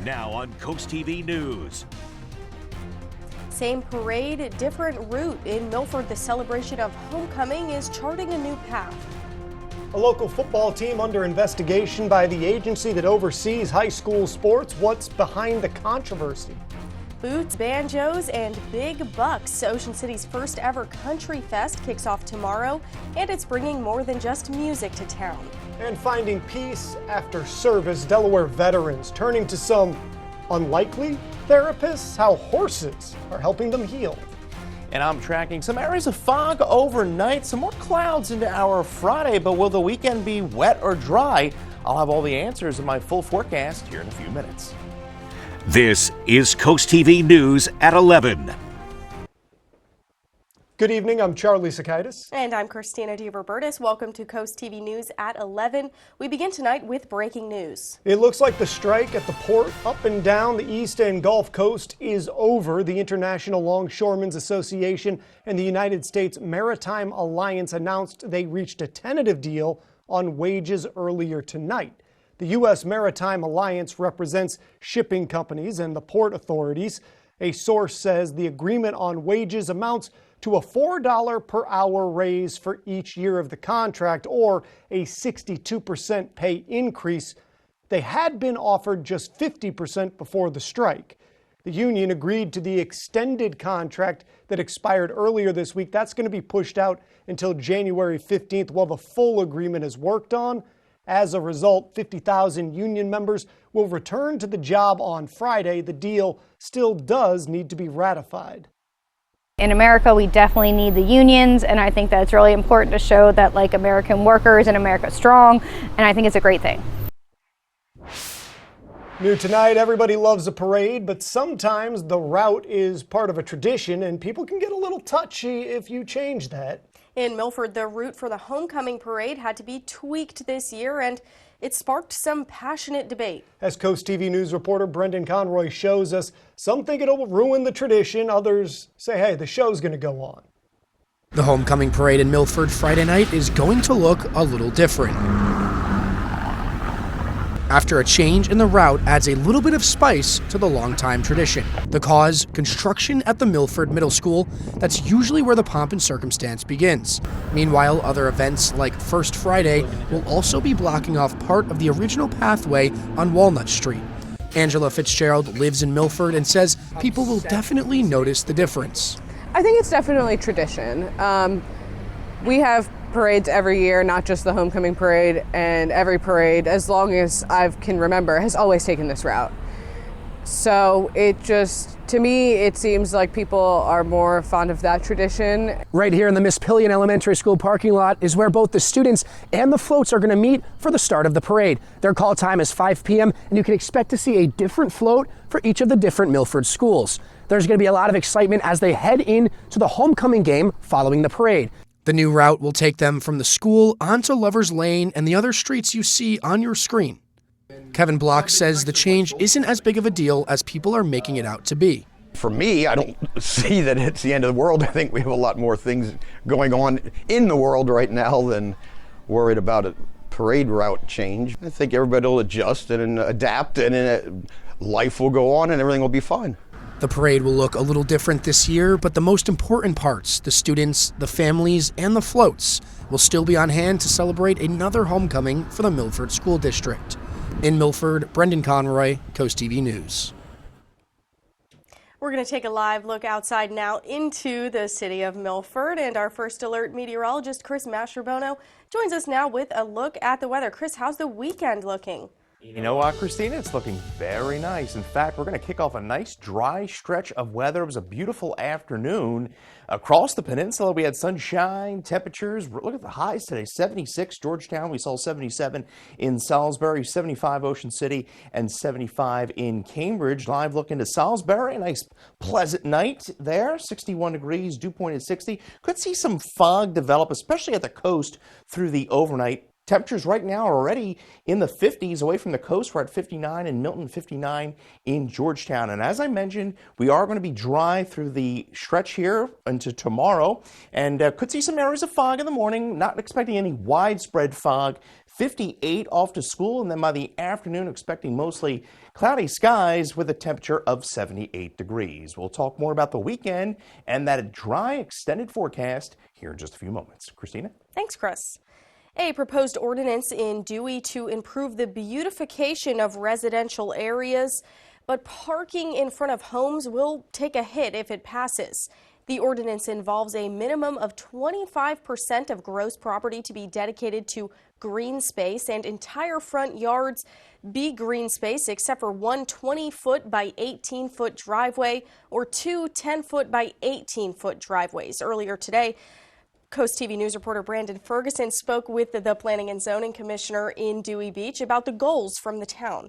Now on CoastTV News. Same parade, different route. In Milford, the celebration of homecoming is charting a new path. A local football team under investigation by the agency that oversees high school sports. What's behind the controversy? Boots, banjos, and big bucks. Ocean City's first ever Country Fest kicks off tomorrow, and it's bringing more than just music to town. And finding peace after service, Delaware veterans turning to some unlikely therapists, how horses are helping them heal. And I'm tracking some areas of fog overnight, some more clouds into our Friday, but will the weekend be wet or dry? I'll have all the answers in my full forecast here in a few minutes. This is CoastTV News at 11. Good evening, I'm Charlie Sakaitis. And I'm Christina DeRobertis. Welcome to Coast TV News at 11. We begin tonight with breaking news. It looks like the strike at the port up and down the East and Gulf Coast is over. The International Longshoremen's Association and the United States Maritime Alliance announced they reached a tentative deal on wages earlier tonight. The U.S. Maritime Alliance represents shipping companies and the port authorities. A source says the agreement on wages amounts to a $4 per hour raise for each year of the contract, or a 62% pay increase. They had been offered just 50% before the strike. The union agreed to the extended contract that expired earlier this week. That's going to be pushed out until January 15th while the full agreement is worked on. As a result, 50,000 union members will return to the job on Friday. The deal still does need to be ratified. In America, we definitely need the unions, and I think that it's really important to show that, like, American workers and America's strong, and I think it's a great thing. New tonight, everybody loves a parade, but sometimes the route is part of a tradition, and people can get a little touchy if you change that. In Milford, the route for the homecoming parade had to be tweaked this year, and it sparked some passionate debate. As Coast TV News reporter Brendan Conroy shows us, some think it'll ruin the tradition. Others say, hey, the show's going to go on. The homecoming parade in Milford Friday night is going to look a little different. After a change in the route adds a little bit of spice to the longtime tradition. The cause, construction at the Milford Middle School. That's usually where the pomp and circumstance begins. Meanwhile, other events like First Friday will also be blocking off part of the original pathway on Walnut Street. Angela Fitzgerald lives in Milford and says people will definitely notice the difference. I think it's definitely tradition. We have parades every year, not just the homecoming parade, and every parade, as long as I can remember, has always taken this route. So it just, to me, it seems like people are more fond of that tradition. Right here in the Miss Pillion Elementary School parking lot is where both the students and the floats are going to meet for the start of the parade. Their call time is 5 p.m. and you can expect to see a different float for each of the different Milford schools. There's going to be a lot of excitement as they head in to the homecoming game following the parade. The new route will take them from the school onto Lover's Lane and the other streets you see on your screen. Kevin Block says the change isn't as big of a deal as people are making it out to be. For me, I don't see that it's the end of the world. I think we have a lot more things going on in the world right now than worried about a parade route change. I think everybody will adjust and adapt, and life will go on and everything will be fine. The parade will look a little different this year, but the most important parts, the students, the families, and the floats, will still be on hand to celebrate another homecoming for the Milford School District. In Milford, Brendan Conroy, Coast TV News. We're going to take a live look outside now into the city of Milford, and our first alert meteorologist, Chris Mastrobono, joins us now with a look at the weather. Chris, how's the weekend looking? You know what, Christina? It's looking very nice. In fact, we're going to kick off a nice dry stretch of weather. It was a beautiful afternoon across the peninsula. We had sunshine, temperatures. Look at the highs today. 76 Georgetown. We saw 77 in Salisbury, 75 Ocean City, and 75 in Cambridge. Live look into Salisbury. A nice pleasant night there. 61 degrees. Dew point is 60. Could see some fog develop, especially at the coast through the overnight. Temperatures right now are already in the 50s away from the coast. We're at 59 in Milton, 59 in Georgetown. And as I mentioned, we are going to be dry through the stretch here into tomorrow, and could see some areas of fog in the morning. Not expecting any widespread fog. 58 off to school, and then by the afternoon expecting mostly cloudy skies with a temperature of 78 degrees. We'll talk more about the weekend and that dry extended forecast here in just a few moments. Christina? Thanks, Chris. A proposed ordinance in Dewey to improve the beautification of residential areas, but parking in front of homes will take a hit if it passes. The ordinance involves a minimum of 25% of gross property to be dedicated to green space and entire front yards be green space except for one 20-foot by 18-foot driveway or two 10-foot by 18-foot driveways. Earlier today, CoastTV News reporter Brandon Ferguson spoke with the Planning and Zoning Commissioner in Dewey Beach about the goals from the town.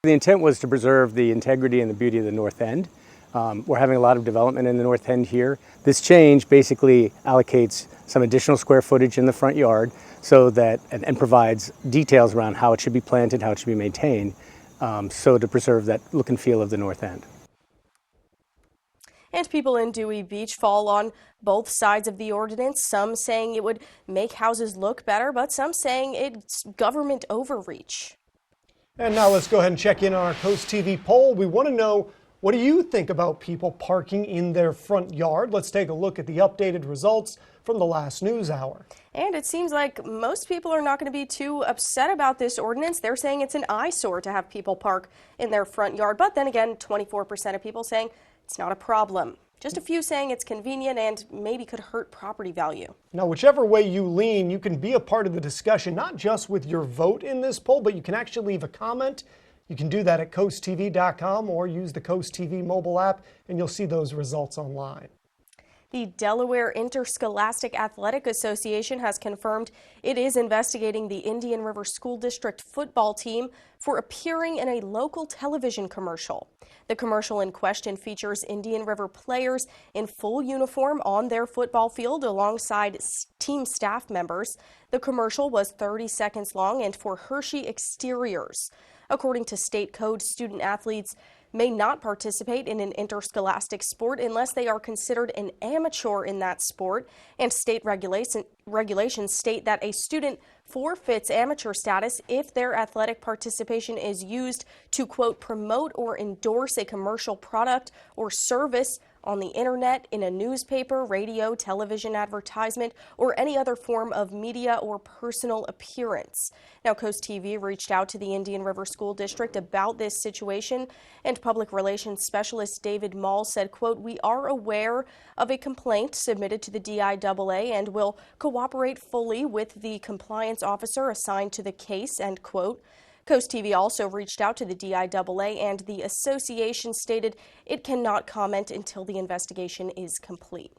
The intent was to preserve the integrity and the beauty of the North End. We're having a lot of development in the North End here. This change basically allocates some additional square footage in the front yard so that and provides details around how it should be planted, how it should be maintained, so to preserve that look and feel of the North End. And people in Dewey Beach fall on both sides of the ordinance, some saying it would make houses look better, but some saying it's government overreach. And now let's go ahead and check in on our Coast TV poll. We want to know, what do you think about people parking in their front yard? Let's take a look at the updated results from the last news hour. And it seems like most people are not going to be too upset about this ordinance. They're saying it's an eyesore to have people park in their front yard. But then again, 24% of people saying it's not a problem. Just a few saying it's convenient and maybe could hurt property value. Now, whichever way you lean, you can be a part of the discussion, not just with your vote in this poll, but you can actually leave a comment. You can do that at coasttv.com or use the Coast TV mobile app, and you'll see those results online. The Delaware Interscholastic Athletic Association has confirmed it is investigating the Indian River School District football team for appearing in a local television commercial. The commercial in question features Indian River players in full uniform on their football field alongside team staff members. The commercial was 30 seconds long and for Hershey Exteriors. According to state code, student athletes may not participate in an interscholastic sport unless they are considered an amateur in that sport, and state regulations state that a student forfeits amateur status if their athletic participation is used to, quote, promote or endorse a commercial product or service on the internet, in a newspaper, radio, television advertisement, or any other form of media or personal appearance. Now, Coast TV reached out to the Indian River School District about this situation, and public relations specialist David Mall said, quote, we are aware of a complaint submitted to the DIAA and will cooperate fully with the compliance officer assigned to the case, end quote. Coast TV also reached out to the DIAA, and the association stated it cannot comment until the investigation is complete.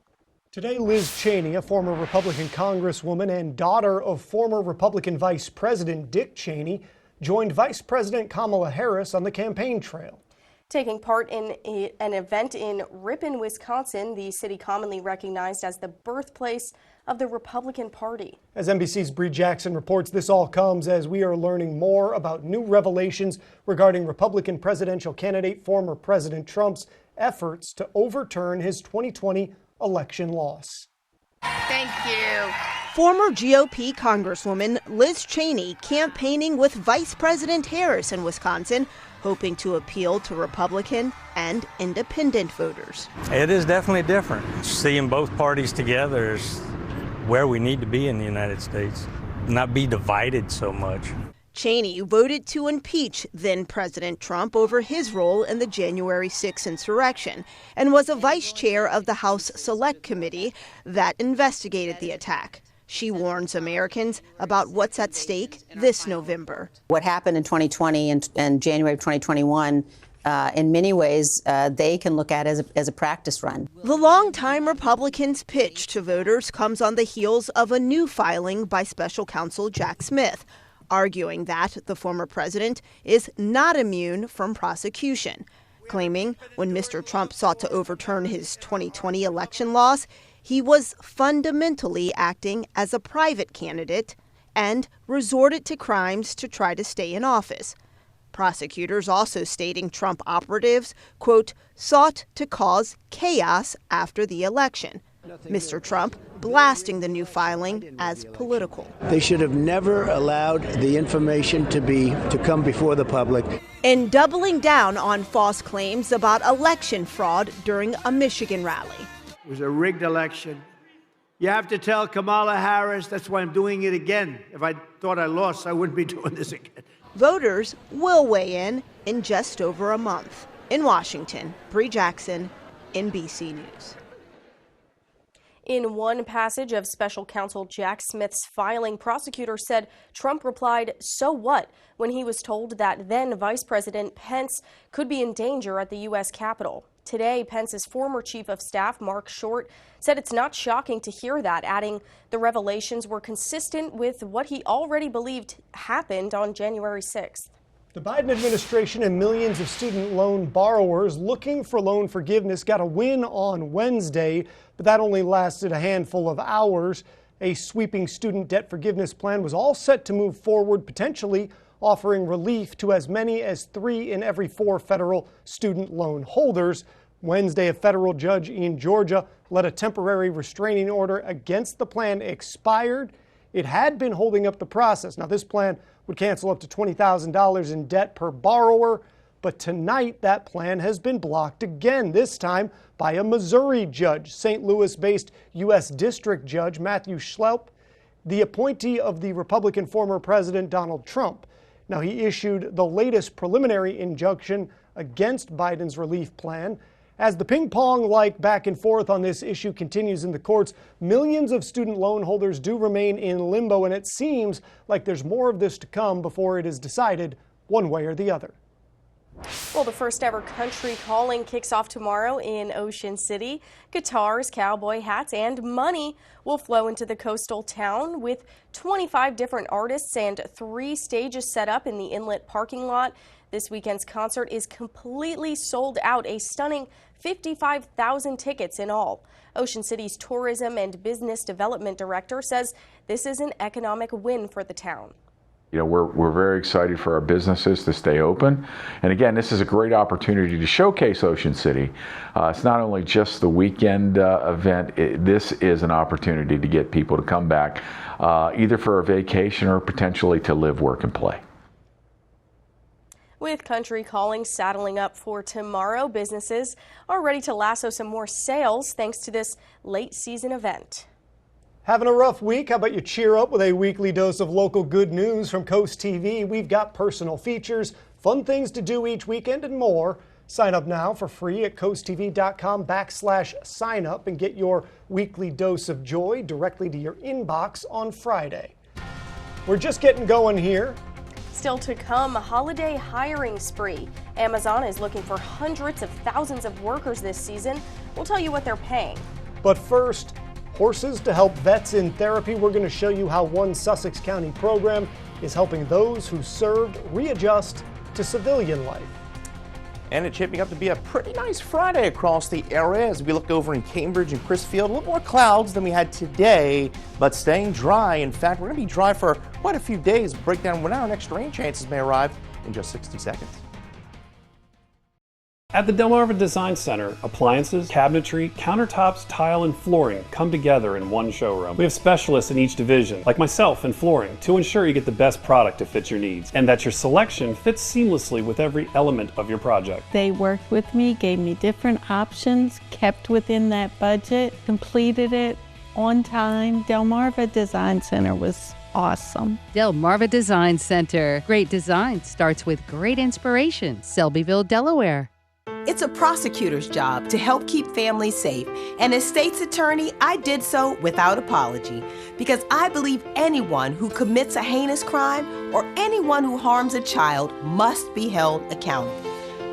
Today, Liz Cheney, a former Republican congresswoman and daughter of former Republican Vice President Dick Cheney, joined Vice President Kamala Harris on the campaign trail. Taking part in an event in Ripon, Wisconsin, the city commonly recognized as the birthplace of the Republican Party. As NBC's Bree Jackson reports, this all comes as we are learning more about new revelations regarding Republican presidential candidate former President Trump's efforts to overturn his 2020 election loss. Thank you. Former GOP Congresswoman Liz Cheney campaigning with Vice President Harris in Wisconsin, hoping to appeal to Republican and independent voters. It is definitely different. Seeing both parties together is where we need to be in the United States, not be divided so much. Cheney voted to impeach then-President Trump over his role in the January 6 insurrection and was a vice chair of the House Select Committee that investigated the attack. She warns Americans about what's at stake this November. What happened in 2020 and January of 2021, in many ways, they can look at as a practice run. The longtime Republicans' pitch to voters comes on the heels of a new filing by special counsel Jack Smith, arguing that the former president is not immune from prosecution, claiming when Mr. Trump sought to overturn his 2020 election loss, he was fundamentally acting as a private candidate and resorted to crimes to try to stay in office. Prosecutors also stating Trump operatives, quote, sought to cause chaos after the election. Mr. Trump blasting the new filing as political. They should have never allowed the information to come before the public. In doubling down on false claims about election fraud during a Michigan rally. It was a rigged election. You have to tell Kamala Harris, that's why I'm doing it again. If I thought I lost, I wouldn't be doing this again. Voters will weigh in just over a month. In Washington, Bree Jackson, NBC News. In one passage of special counsel Jack Smith's filing, prosecutors said Trump replied, "So what?" when he was told that then Vice President Pence could be in danger at the U.S. Capitol. Today, Pence's former chief of staff, Mark Short, said it's not shocking to hear that, adding the revelations were consistent with what he already believed happened on January 6th. The Biden administration and millions of student loan borrowers looking for loan forgiveness got a win on Wednesday, but that only lasted a handful of hours. A sweeping student debt forgiveness plan was all set to move forward, potentially offering relief to as many as 3 in every 4 federal student loan holders. Wednesday, a federal judge in Georgia let a temporary restraining order against the plan expired. It had been holding up the process. Now, this plan would cancel up to $20,000 in debt per borrower, but tonight that plan has been blocked again, this time by a Missouri judge. St. Louis-based U.S. District Judge Matthew Schlepp, the appointee of the Republican former President Donald Trump. Now, he issued the latest preliminary injunction against Biden's relief plan. As the ping-pong-like back and forth on this issue continues in the courts, millions of student loan holders do remain in limbo, and it seems like there's more of this to come before it is decided one way or the other. Well, the first ever Country Calling kicks off tomorrow in Ocean City. Guitars, cowboy hats, and money will flow into the coastal town with 25 different artists and 3 stages set up in the inlet parking lot. This weekend's concert is completely sold out, a stunning 55,000 tickets in all. Ocean City's Tourism and Business Development Director says this is an economic win for the town. You know, we're very excited for our businesses to stay open. And again, this is a great opportunity to showcase Ocean City. It's not only just the weekend event, this is an opportunity to get people to come back either for a vacation or potentially to live, work, and play. With Country Calling saddling up for tomorrow, businesses are ready to lasso some more sales thanks to this late season event. Having a rough week? How about you cheer up with a weekly dose of local good news from Coast TV? We've got personal features, fun things to do each weekend, and more. Sign up now for free at coasttv.com/sign up and get your weekly dose of joy directly to your inbox on Friday. We're just getting going here. Still to come, a holiday hiring spree. Amazon is looking for hundreds of thousands of workers this season. We'll tell you what they're paying. But first, horses to help vets in therapy. We're going to show you how one Sussex County program is helping those who served readjust to civilian life. And it's shaping up to be a pretty nice Friday across the area as we look over in Cambridge and Crisfield. A little more clouds than we had today, but staying dry. In fact, we're going to be dry for quite a few days. Break down when our next rain chances may arrive in just 60 seconds. At the Delmarva Design Center, appliances, cabinetry, countertops, tile, and flooring come together in one showroom. We have specialists in each division, like myself in flooring, to ensure you get the best product to fit your needs and that your selection fits seamlessly with every element of your project. They worked with me, gave me different options, kept within that budget, completed it on time. Delmarva Design Center was awesome. Delmarva Design Center. Great design starts with great inspiration. Selbyville, Delaware. It's a prosecutor's job to help keep families safe, and as state's attorney, I did so without apology because I believe anyone who commits a heinous crime or anyone who harms a child must be held accountable.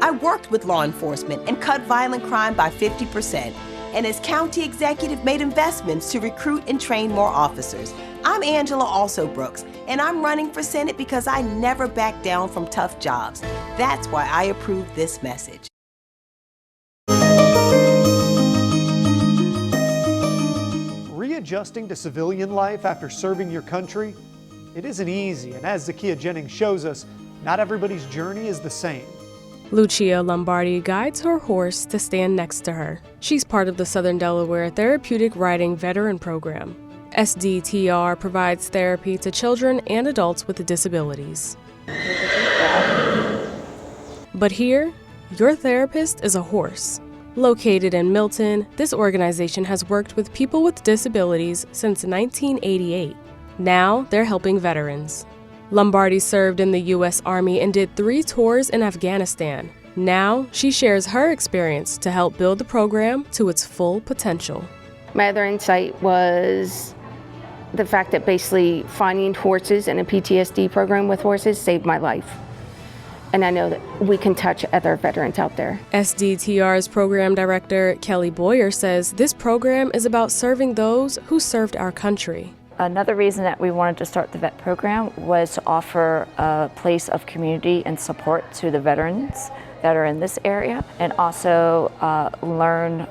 I worked with law enforcement and cut violent crime by 50%, and as county executive made investments to recruit and train more officers. I'm Angela Also Brooks, and I'm running for Senate because I never back down from tough jobs. That's why I approve this message. Readjusting to civilian life after serving your country? it isn't easy, and as Zakia Jennings shows us, not everybody's journey is the same. Lucia Lombardi guides her horse to stand next to her. She's part of the Southern Delaware Therapeutic Riding Veteran Program. SDTR provides therapy to children and adults with disabilities. But here, your therapist is a horse. Located in Milton, this organization has worked with people with disabilities since 1988. Now, they're helping veterans. Lombardi served in the U.S. Army and did 3 tours in Afghanistan. Now, she shares her experience to help build the program to its full potential. My other insight was the fact that basically finding horses in a PTSD program with horses saved my life. And I know that we can touch other veterans out there. SDTR's program director, Kelly Boyer, says this program is about serving those who served our country. Another reason that we wanted to start the VET program was to offer a place of community and support to the veterans that are in this area, and also learn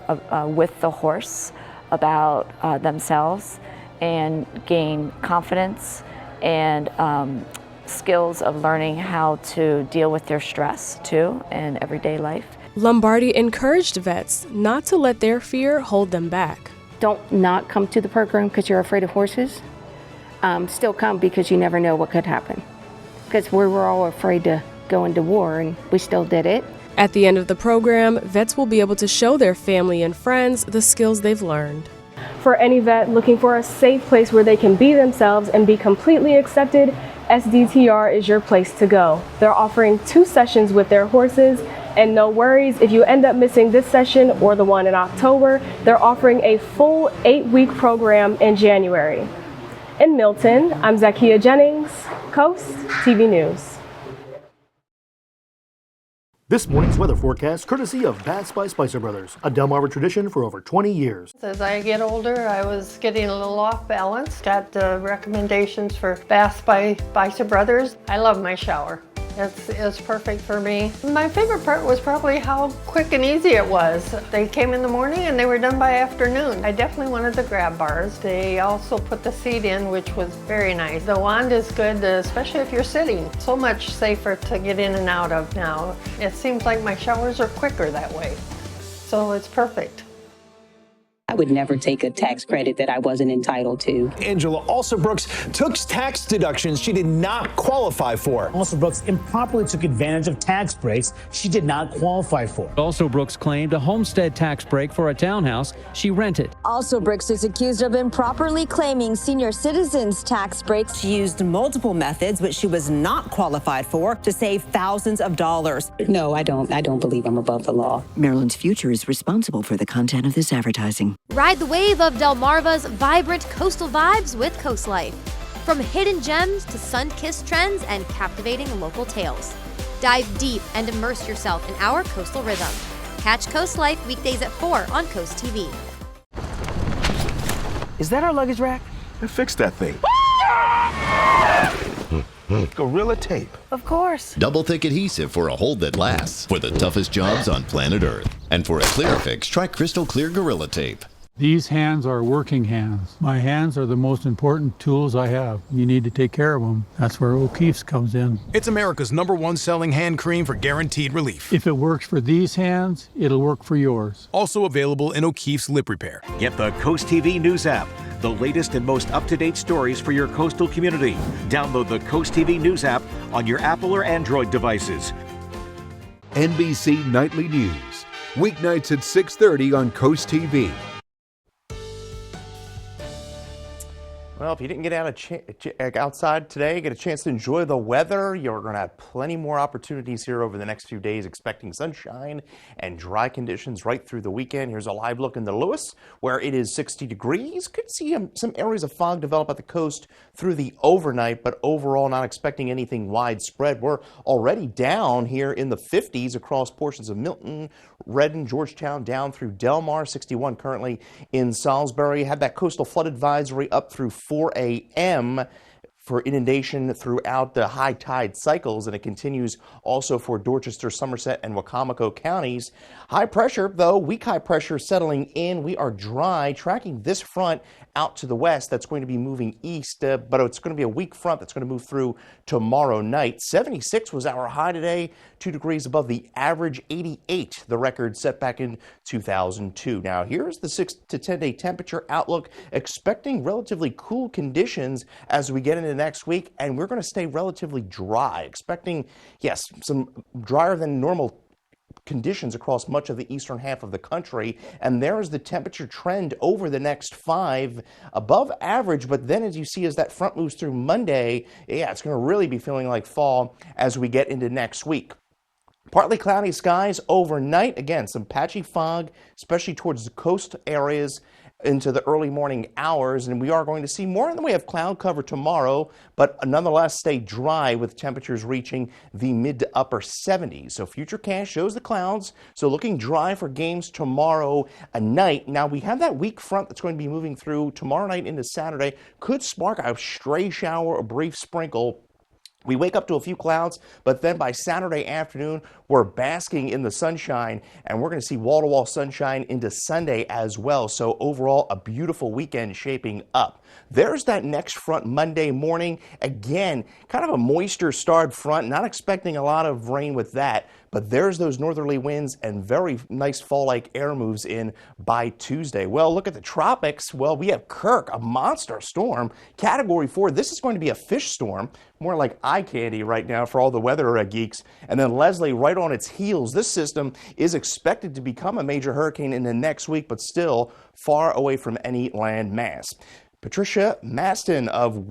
with the horse about themselves and gain confidence and skills of learning how to deal with their stress too in everyday life. Lombardi encouraged vets not to let their fear hold them back. Don't not come to the program because you're afraid of horses. Still come because you never know what could happen. Because we were all afraid to go into war, and we still did it. At the end of the program, vets will be able to show their family and friends the skills they've learned. For any vet looking for a safe place where they can be themselves and be completely accepted, SDTR is your place to go. They're offering 2 sessions with their horses, and no worries if you end up missing this session or the one in October, they're offering a full 8-week program in January. In Milton, I'm Zakia Jennings, Coast TV News. This morning's weather forecast courtesy of Baths by Spicer Brothers, a Delmarva tradition for over 20 years. As I get older, I was getting a little off balance. Got the recommendations for Baths by Spicer Brothers. I love my shower. It's perfect for me. My favorite part was probably how quick and easy it was. They came in the morning and they were done by afternoon. I definitely wanted the grab bars. They also put the seat in, which was very nice. The wand is good, especially if you're sitting. So much safer to get in and out of now. It seems like my showers are quicker that way. So it's perfect. I would never take a tax credit that I wasn't entitled to. Angela Alsobrooks took tax deductions she did not qualify for. Alsobrooks improperly took advantage of tax breaks she did not qualify for. Alsobrooks claimed a homestead tax break for a townhouse she rented. Alsobrooks is accused of improperly claiming senior citizens tax breaks. She used multiple methods, which she was not qualified for, to save thousands of dollars. No, I don't believe I'm above the law. Maryland's Future is responsible for the content of this advertising. Ride the wave of Delmarva's vibrant coastal vibes with Coast Life. From hidden gems to sun-kissed trends and captivating local tales. Dive deep and immerse yourself in our coastal rhythm. Catch Coast Life weekdays at 4 on Coast TV. Is that our luggage rack? Fix that thing. Gorilla Tape. Of course. Double thick adhesive for a hold that lasts. For the toughest jobs on planet Earth. And for a clear fix, try Crystal Clear Gorilla Tape. These hands are working hands. My hands are the most important tools I have. You need to take care of them. That's where O'Keeffe's comes in. It's America's #1 selling hand cream for guaranteed relief. If it works for these hands, it'll work for yours. Also available in O'Keeffe's Lip Repair. Get the Coast TV News app, the latest and most up-to-date stories for your coastal community. Download the Coast TV News app on your Apple or Android devices. NBC Nightly News, weeknights at 6:30 on Coast TV. Well, if you didn't get out outside today, get a chance to enjoy the weather, you're going to have plenty more opportunities here over the next few days, expecting sunshine and dry conditions right through the weekend. Here's a live look into Lewis, where it is 60 degrees. Could see some areas of fog develop at the coast through the overnight, but overall not expecting anything widespread. We're already down here in the 50s across portions of Milton, Redden, Georgetown, down through Delmar, 61 currently in Salisbury. Had that coastal flood advisory up through 4 a.m. for inundation throughout the high tide cycles, and it continues also for Dorchester, Somerset, and Wacomico counties. High pressure, though, weak high pressure settling in. We are dry, tracking this front out to the west. That's going to be moving east, but it's going to be a weak front that's going to move through tomorrow night. 76 was our high today, 2 degrees above the average, 88, the record set back in 2002. Now, here's the 6 to 10 day temperature outlook, expecting relatively cool conditions as we get into next week, and we're going to stay relatively dry, expecting, yes, some drier than normal conditions across much of the eastern half of the country. And there's the temperature trend over the next 5, above average. But then, as you see, as that front moves through Monday, yeah, it's going to really be feeling like fall as we get into next week. Partly cloudy skies overnight. Again, some patchy fog, especially towards the coast areas into the early morning hours, and we are going to see more in the way of cloud cover tomorrow, but nonetheless stay dry with temperatures reaching the mid to upper 70s. So Futurecast shows the clouds, so looking dry for games tomorrow night. Now we have that weak front that's going to be moving through tomorrow night into Saturday, could spark a stray shower or brief sprinkle. We wake up to a few clouds, but then by Saturday afternoon, we're basking in the sunshine, and we're going to see wall-to-wall sunshine into Sunday as well. So overall, a beautiful weekend shaping up. There's that next front Monday morning. Again, kind of a moisture-starved front, not expecting a lot of rain with that, but there's those northerly winds and very nice fall-like air moves in by Tuesday. Well, look at the tropics. Well, we have Kirk, a monster storm, Category 4. This is going to be a fish storm, more like eye candy right now for all the weather geeks. And then Leslie right on its heels. This system is expected to become a major hurricane in the next week, but still far away from any land mass. Patricia Maston of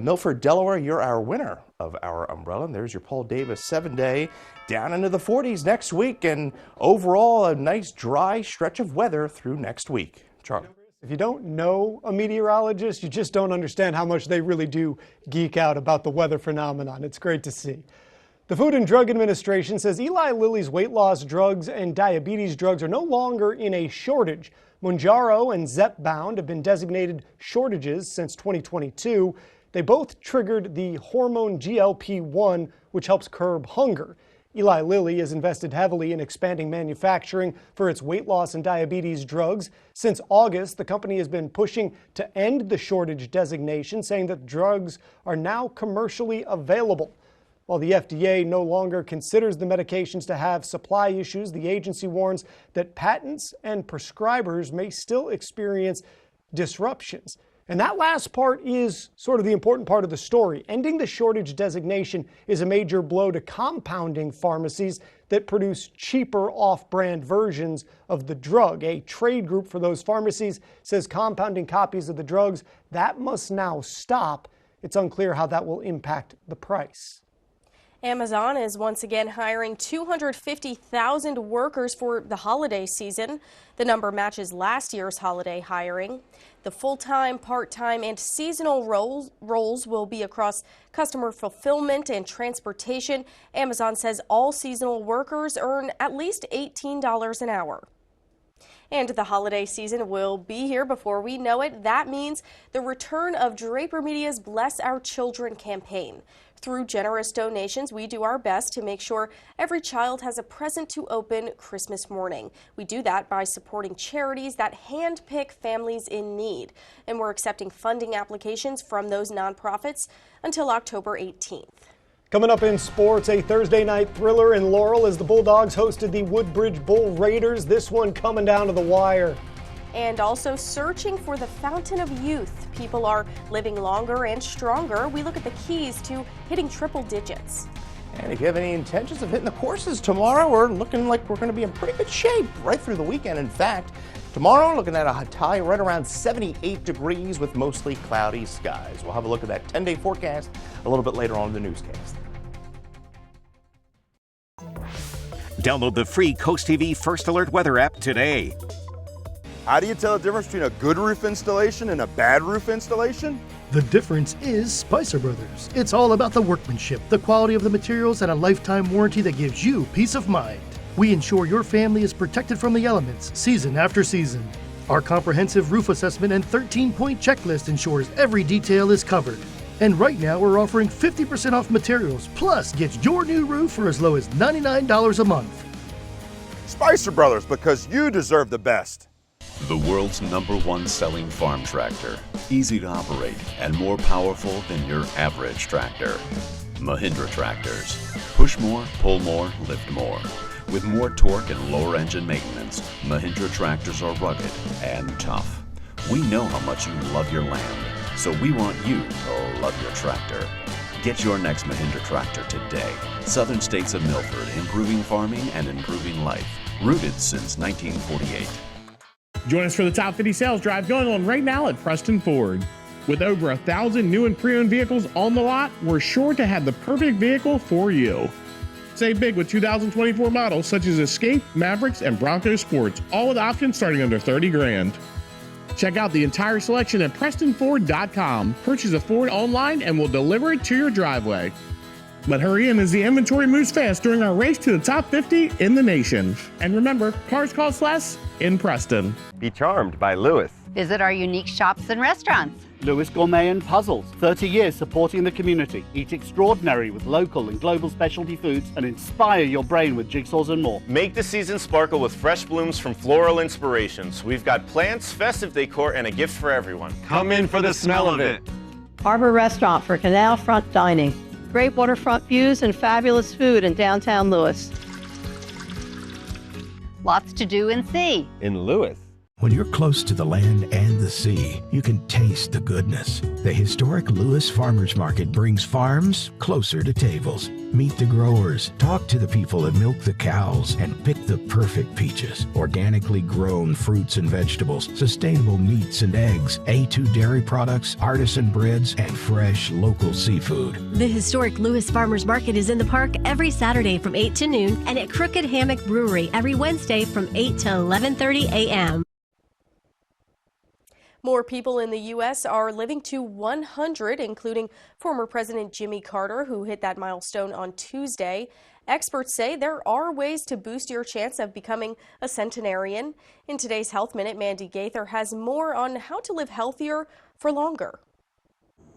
Milford, Delaware, you're our winner of our umbrella. And there's your Paul Davis 7-day down into the 40s next week, and overall a nice dry stretch of weather through next week. Charlie. If you don't know a meteorologist, you just don't understand how much they really do geek out about the weather phenomenon. It's great to see. The Food and Drug Administration says Eli Lilly's weight loss drugs and diabetes drugs are no longer in a shortage. Mounjaro and Zepbound have been designated shortages since 2022. They both triggered the hormone GLP-1, which helps curb hunger. Eli Lilly has invested heavily in expanding manufacturing for its weight loss and diabetes drugs. Since August, the company has been pushing to end the shortage designation, saying that drugs are now commercially available. While the FDA no longer considers the medications to have supply issues, the agency warns that patents and prescribers may still experience disruptions. And that last part is sort of the important part of the story. Ending the shortage designation is a major blow to compounding pharmacies that produce cheaper off-brand versions of the drug. A trade group for those pharmacies says compounding copies of the drugs, that must now stop. It's unclear how that will impact the price. Amazon is once again hiring 250,000 workers for the holiday season. The number matches last year's holiday hiring. The full-time, part-time, and seasonal roles will be across customer fulfillment and transportation. Amazon says all seasonal workers earn at least $18 an hour. And the holiday season will be here before we know it. That means the return of Draper Media's Bless Our Children campaign. Through generous donations, we do our best to make sure every child has a present to open Christmas morning. We do that by supporting charities that handpick families in need. And we're accepting funding applications from those nonprofits until October 18th. Coming up in sports, a Thursday night thriller in Laurel as the Bulldogs hosted the Woodbridge Bull Raiders. This one coming down to the wire. And also searching for the fountain of youth. People are living longer and stronger. We look at the keys to hitting triple digits. And if you have any intentions of hitting the courses tomorrow, we're looking like we're going to be in pretty good shape right through the weekend. In fact, tomorrow looking at a high right around 78 degrees with mostly cloudy skies. We'll have a look at that 10-day forecast a little bit later on in the newscast. Download the free CoastTV First Alert weather app today. How do you tell the difference between a good roof installation and a bad roof installation? The difference is Spicer Brothers. It's all about the workmanship, the quality of the materials, and a lifetime warranty that gives you peace of mind. We ensure your family is protected from the elements season after season. Our comprehensive roof assessment and 13-point checklist ensures every detail is covered. And right now we're offering 50% off materials, plus get your new roof for as low as $99 a month. Spicer Brothers, because you deserve the best. The world's #1 selling farm tractor. Easy to operate and more powerful than your average tractor. Mahindra tractors. Push more, pull more, lift more. With more torque and lower engine maintenance, Mahindra tractors are rugged and tough. We know how much you love your land, so we want you to love your tractor. Get your next Mahindra tractor today. Southern States of Milford, improving farming and improving life. Rooted since 1948. Join us for the Top 50 Sales Drive going on right now at Preston Ford. With over 1,000 new and pre-owned vehicles on the lot, we're sure to have the perfect vehicle for you. Save big with 2024 models such as Escape, Mavericks, and Bronco Sports, all with options starting under $30,000. Check out the entire selection at PrestonFord.com. Purchase a Ford online and we'll deliver it to your driveway. But hurry in as the inventory moves fast during our race to the top 50 in the nation. And remember, cars cost less in Preston. Be charmed by Lewis. Visit our unique shops and restaurants. Lewis Gourmet and Puzzles, 30 years supporting the community. Eat extraordinary with local and global specialty foods and inspire your brain with jigsaws and more. Make the season sparkle with fresh blooms from Floral Inspirations. We've got plants, festive decor, and a gift for everyone. Come in for the smell of it. Harbor Restaurant for canal front dining. Great waterfront views and fabulous food in downtown Lewis. Lots to do and see. In Lewis. When you're close to the land and the sea, you can taste the goodness. The historic Lewis Farmers Market brings farms closer to tables. Meet the growers, talk to the people that milk the cows, and pick the perfect peaches. Organically grown fruits and vegetables, sustainable meats and eggs, A2 dairy products, artisan breads, and fresh local seafood. The historic Lewis Farmers Market is in the park every Saturday from 8 to noon and at Crooked Hammock Brewery every Wednesday from 8 to 11:30 a.m. More people in the U.S. are living to 100, including former President Jimmy Carter, who hit that milestone on Tuesday. Experts say there are ways to boost your chance of becoming a centenarian. In today's Health Minute, Mandy Gaither has more on how to live healthier for longer.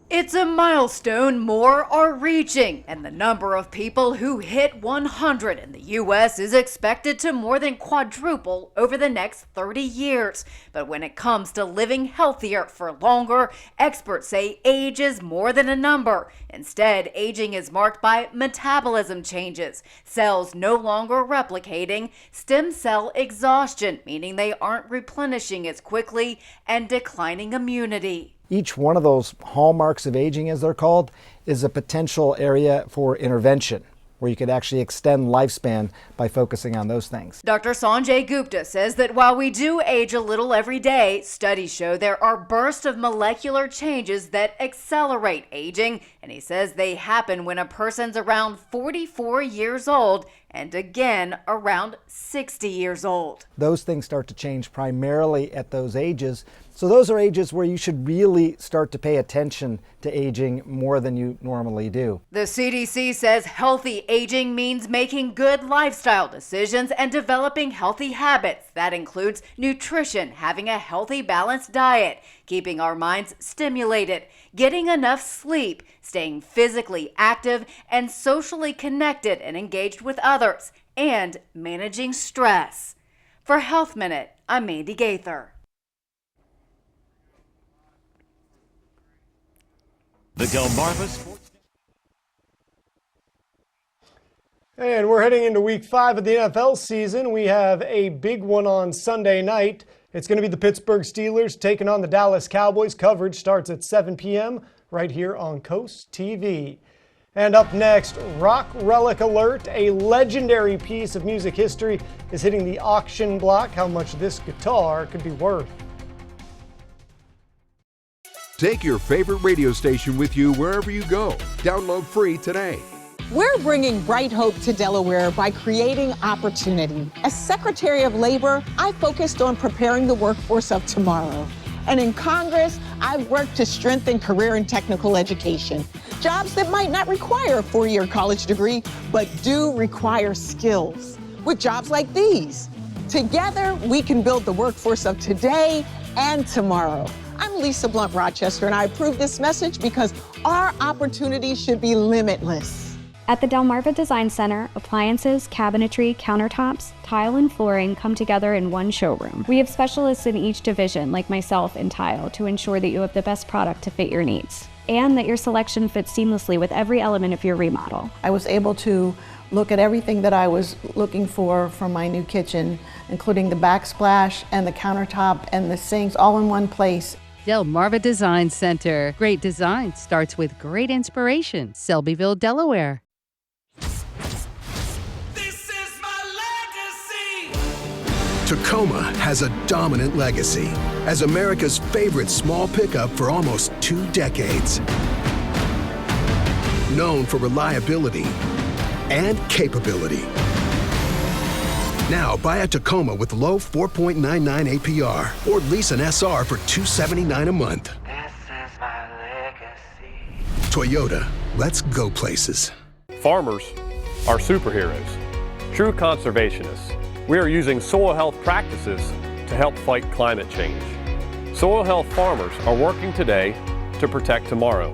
It's a milestone more are reaching, and the number of people who hit 100 in the U.S. is expected to more than quadruple over the next 30 years. But when it comes to living healthier for longer, experts say age is more than a number. Instead, aging is marked by metabolism changes, cells no longer replicating, stem cell exhaustion, meaning they aren't replenishing as quickly, and declining immunity. Each one of those hallmarks of aging, as they're called, is a potential area for intervention, where you could actually extend lifespan by focusing on those things. Dr. Sanjay Gupta says that while we do age a little every day, studies show there are bursts of molecular changes that accelerate aging, and he says they happen when a person's around 44 years old and again around 60 years old. Those things start to change primarily at those ages. So those are ages where you should really start to pay attention to aging more than you normally do. The CDC says healthy aging means making good lifestyle decisions and developing healthy habits. That includes nutrition, having a healthy, balanced diet, keeping our minds stimulated, getting enough sleep, staying physically active and socially connected and engaged with others, and managing stress. For Health Minute, I'm Mandy Gaither. The Delmarva Sports. And we're heading into week 5 of the NFL season. We have a big one on Sunday night. It's going to be the Pittsburgh Steelers taking on the Dallas Cowboys. Coverage starts at 7 p.m. right here on Coast TV. And up next, Rock Relic Alert. A legendary piece of music history is hitting the auction block. How much this guitar could be worth. Take your favorite radio station with you wherever you go. Download free today. We're bringing bright hope to Delaware by creating opportunity. As Secretary of Labor, I focused on preparing the workforce of tomorrow. And in Congress, I've worked to strengthen career and technical education. Jobs that might not require a 4-year college degree, but do require skills. With jobs like these. Together, we can build the workforce of today and tomorrow. I'm Lisa Blunt Rochester, and I approve this message because our opportunities should be limitless. At the Delmarva Design Center, appliances, cabinetry, countertops, tile, and flooring come together in one showroom. We have specialists in each division, like myself in tile, to ensure that you have the best product to fit your needs, and that your selection fits seamlessly with every element of your remodel. I was able to look at everything that I was looking for from my new kitchen, including the backsplash and the countertop and the sinks all in one place. Delmarva Design Center. Great design starts with great inspiration. Selbyville, Delaware. Tacoma has a dominant legacy as America's favorite small pickup for almost 2 decades. Known for reliability and capability. Now buy a Tacoma with low 4.99 APR or lease an SR for $279 a month. This is my legacy. Toyota, let's go places. Farmers are superheroes, true conservationists. We are using soil health practices to help fight climate change. Soil health farmers are working today to protect tomorrow,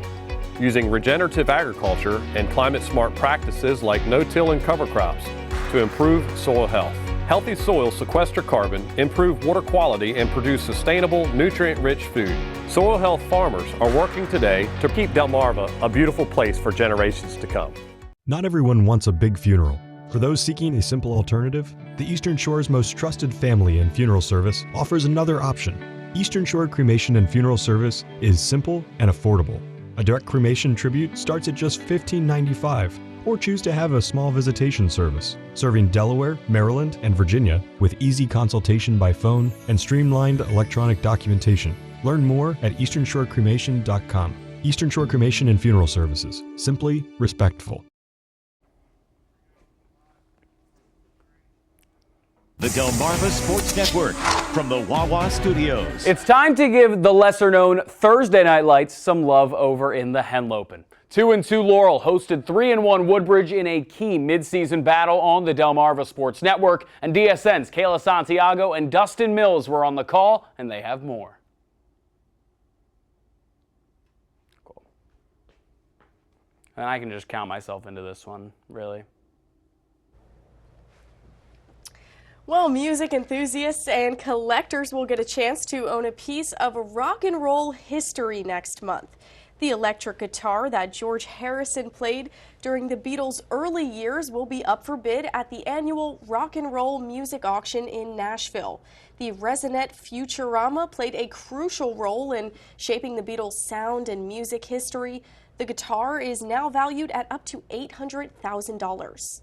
using regenerative agriculture and climate-smart practices like no-till and cover crops to improve soil health. Healthy soils sequester carbon, improve water quality, and produce sustainable, nutrient-rich food. Soil health farmers are working today to keep Delmarva a beautiful place for generations to come. Not everyone wants a big funeral. For those seeking a simple alternative, the Eastern Shore's most trusted family and funeral service offers another option. Eastern Shore Cremation and Funeral Service is simple and affordable. A direct cremation tribute starts at just $15.95, or choose to have a small visitation service, serving Delaware, Maryland, and Virginia with easy consultation by phone and streamlined electronic documentation. Learn more at easternshorecremation.com. Eastern Shore Cremation and Funeral Services. Simply respectful. The Delmarva Sports Network from the Wawa Studios. It's time to give the lesser-known Thursday Night Lights some love over in the Henlopen. 2-2 Laurel hosted 3-1 Woodbridge in a key midseason battle on the Delmarva Sports Network, and DSN's Kayla Santiago and Dustin Mills were on the call, and they have more. Cool. And I can just count myself into this one, really. Well, music enthusiasts and collectors will get a chance to own a piece of rock and roll history next month. The electric guitar that George Harrison played during the Beatles' early years will be up for bid at the annual Rock and Roll Music Auction in Nashville. The Resonette Futurama played a crucial role in shaping the Beatles' sound and music history. The guitar is now valued at up to $800,000.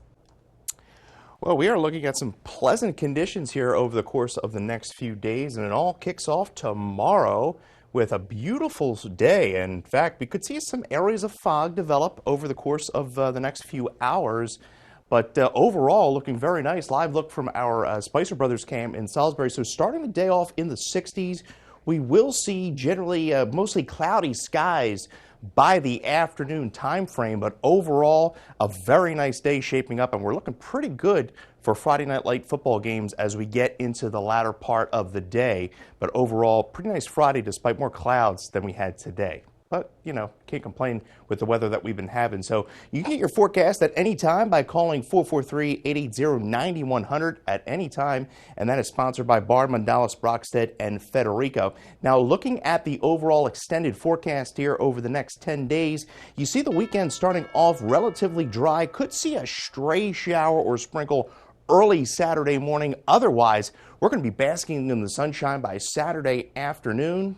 Well, we are looking at some pleasant conditions here over the course of the next few days, and it all kicks off tomorrow with a beautiful day. In fact, we could see some areas of fog develop over the course of the next few hours, but overall looking very nice. Live look from our Spicer Brothers camp in Salisbury. So starting the day off in the 60s, we will see generally mostly cloudy skies by the afternoon time frame, but overall a very nice day shaping up, and we're looking pretty good for Friday Night Light football games as we get into the latter part of the day. But overall, pretty nice Friday despite more clouds than we had today. But, you know, can't complain with the weather that we've been having. So you can get your forecast at any time by calling 443-880-9100 at any time. And that is sponsored by Bard, Mondalis, Brockstead, and Federico. Now, looking at the overall extended forecast here over the next 10 days, you see the weekend starting off relatively dry. Could see a stray shower or sprinkle early Saturday morning. Otherwise, we're going to be basking in the sunshine by Saturday afternoon.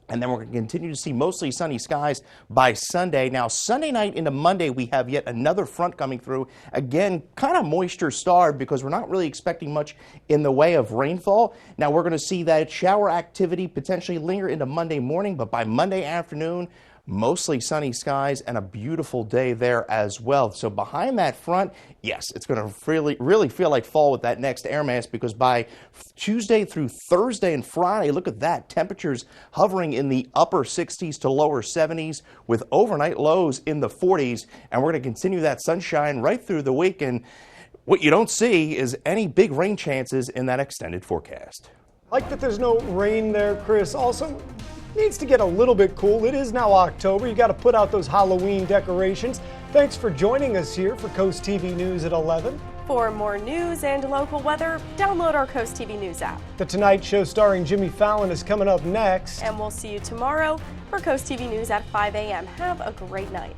And then we're going to continue to see mostly sunny skies by Sunday. Now, Sunday night into Monday, we have yet another front coming through. Again, kind of moisture-starved because we're not really expecting much in the way of rainfall. Now, we're going to see that shower activity potentially linger into Monday morning, but by Monday afternoon, mostly sunny skies and a beautiful day there as well. So behind that front, yes, it's going to really feel like fall with that next air mass, because by Tuesday through Thursday and Friday, look at that, temperatures hovering in the upper 60s to lower 70s with overnight lows in the 40s, and we're going to continue that sunshine right through the week. And what you don't see is any big rain chances in that extended forecast. Like that there's no rain there, Chris. Also, needs to get a little bit cool. It is now October. You got to put out those Halloween decorations. Thanks for joining us here for Coast TV News at 11. For more news and local weather, download our Coast TV News app. The Tonight Show starring Jimmy Fallon is coming up next. And we'll see you tomorrow for Coast TV News at 5 a.m. Have a great night.